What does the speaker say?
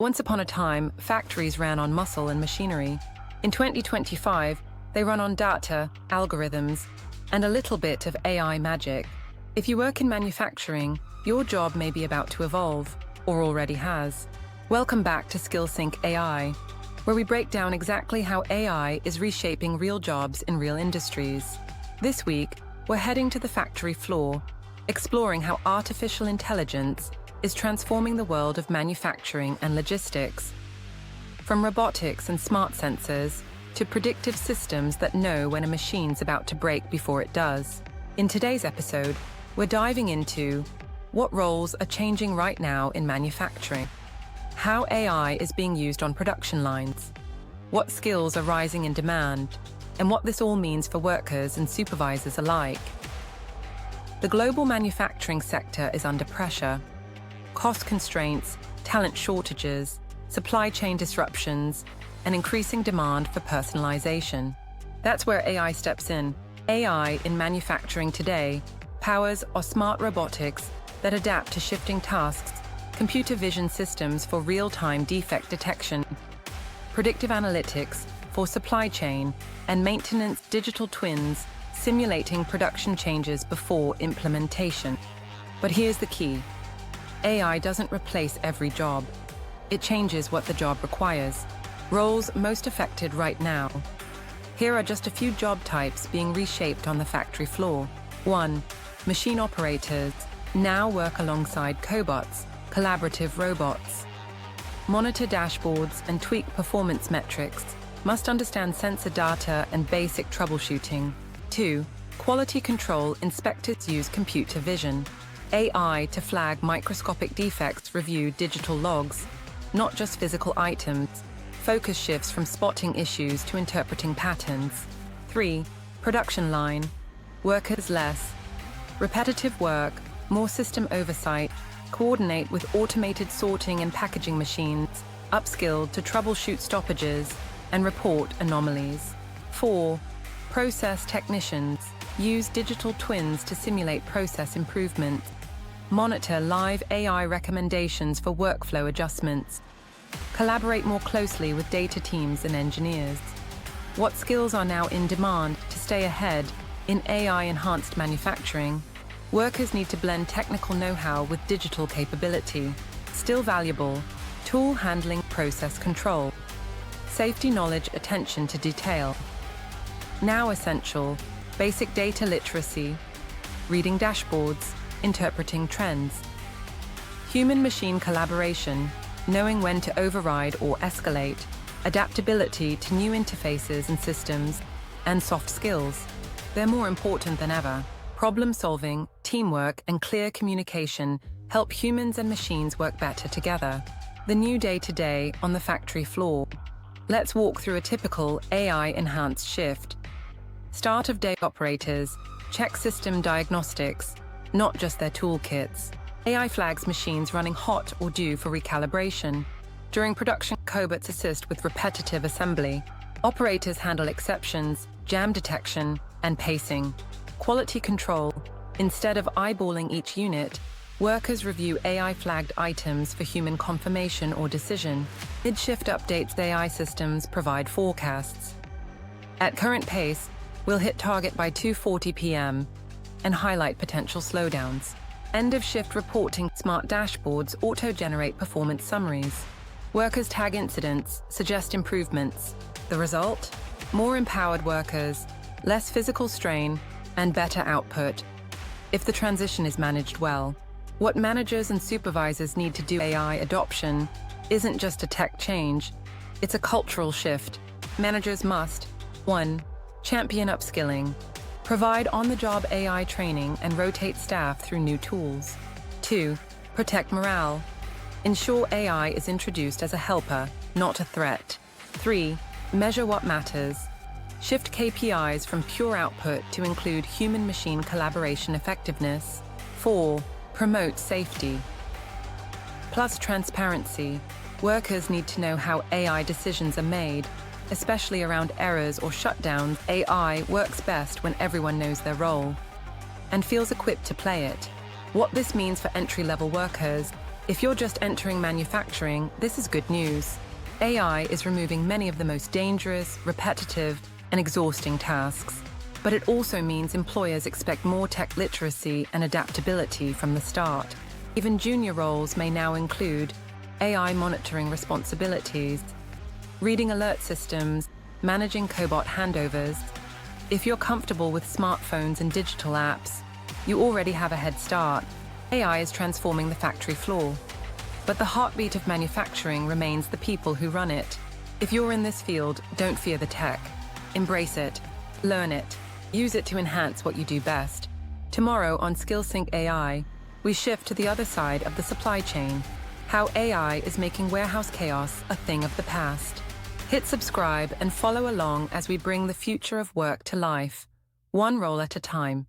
Once upon a time, factories ran on muscle and machinery. In 2025, they run on data, algorithms, and a little bit of AI magic. If you work in manufacturing, your job may be about to evolve, or already has. Welcome back to SkillSync AI, where we break down exactly how AI is reshaping real jobs in real industries. This week, we're heading to the factory floor, exploring how artificial intelligence is transforming the world of manufacturing and logistics. From robotics and smart sensors to predictive systems that know when a machine's about to break before it does. In today's episode, we're diving into what roles are changing right now in manufacturing, how AI is being used on production lines, what skills are rising in demand, and what this all means for workers and supervisors alike. The global manufacturing sector is under pressure. Cost constraints, talent shortages, supply chain disruptions, and increasing demand for personalization. That's where AI steps in. AI in manufacturing today powers our smart robotics that adapt to shifting tasks, computer vision systems for real-time defect detection, predictive analytics for supply chain, and maintenance digital twins simulating production changes before implementation. But here's the key. AI doesn't replace every job. It changes what the job requires. Roles most affected right now. Here are just a few job types being reshaped on the factory floor. 1. Machine operators now work alongside Cobots, collaborative robots. Monitor dashboards and tweak performance metrics. Must understand sensor data and basic troubleshooting. 2. Quality control inspectors use computer vision. AI to flag microscopic defects, review digital logs, not just physical items. Focus shifts from spotting issues to interpreting patterns. 3. Production line. Workers less. Repetitive work, more system oversight, coordinate with automated sorting and packaging machines, upskilled to troubleshoot stoppages and report anomalies. 4. Process technicians. Use digital twins to simulate process improvement. Monitor live AI recommendations for workflow adjustments. Collaborate more closely with data teams and engineers. What skills are now in demand to stay ahead in AI-enhanced manufacturing? Workers need to blend technical know-how with digital capability. Still valuable, tool handling, process control. Safety knowledge, attention to detail. Now essential, basic data literacy, reading dashboards, interpreting trends. Human-machine collaboration, knowing when to override or escalate, adaptability to new interfaces and systems, and soft skills. They're more important than ever. Problem-solving, teamwork, and clear communication help humans and machines work better together. The new day-to-day on the factory floor. Let's walk through a typical AI-enhanced shift. Start of day operators, check system diagnostics, not just their toolkits. AI flags machines running hot or due for recalibration. During production, Cobots assist with repetitive assembly. Operators handle exceptions, jam detection, and pacing. Quality control. Instead of eyeballing each unit, workers review AI-flagged items for human confirmation or decision. Mid-shift updates. AI systems provide forecasts. At current pace, we'll hit target by 2:40 p.m. and highlight potential slowdowns. End-of-shift reporting. Smart dashboards auto-generate performance summaries. Workers tag incidents, suggest improvements. The result? More empowered workers, less physical strain, and better output, if the transition is managed well. What managers and supervisors need to do. AI adoption isn't just a tech change, it's a cultural shift. Managers must 1. Champion upskilling. Provide on-the-job AI training and rotate staff through new tools. 2. Protect morale. Ensure AI is introduced as a helper, not a threat. 3. Measure what matters. Shift KPIs from pure output to include human-machine collaboration effectiveness. 4. Promote safety. Plus transparency. Workers need to know how AI decisions are made, especially around errors or shutdowns. AI works best when everyone knows their role and feels equipped to play it. What this means for entry-level workers, If you're just entering manufacturing, this is good news. AI is removing many of the most dangerous, repetitive, and exhausting tasks. But it also means employers expect more tech literacy and adaptability from the start. Even junior roles may now include AI monitoring responsibilities, reading alert systems, managing cobot handovers. If you're comfortable with smartphones and digital apps, you already have a head start. AI is transforming the factory floor. But the heartbeat of manufacturing remains the people who run it. If you're in this field, don't fear the tech. Embrace it, learn it, use it to enhance what you do best. Tomorrow on SkillSync AI, we shift to the other side of the supply chain, how AI is making warehouse chaos a thing of the past. Hit subscribe and follow along as we bring the future of work to life, one role at a time.